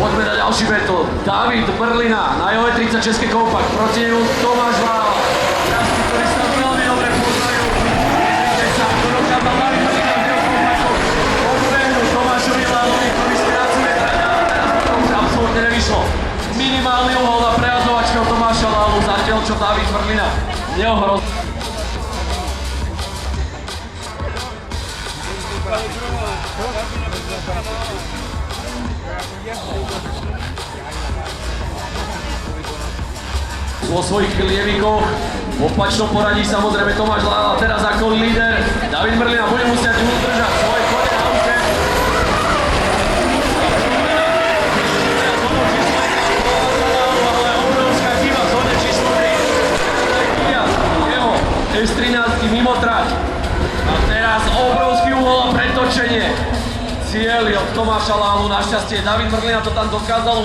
Poďme na ďalší battle. David Brlina na jeho 36 kompakt. Proti nemu Tomáš Vála. Jazdci, ktorí sa veľmi dobre poznajú. Vyzrite sa, kto dokázal David Brlina z jeho kompaktu. Odbehnúť Tomášovi Válovi, ktorý skracuje trať, ale teraz to už absolútne nevyšlo. Minimálny uhol na prejazdovačkou Tomáša Válu, zatiaľ čo David Brlina neohroz. Vo svojich lievikoch, v opačnom poradí samozrejme Tomáš Lála, teraz ako líder. David Brlina bude musieť udržať svoje kone na úke. Ale obrovská chyba v zóne číslo 3. Jeho S13 mimo trať. A teraz obrovský uhol a pretočenie. Cieľ od Tomáša Lálu, našťastie David Brlina to tam dokázal.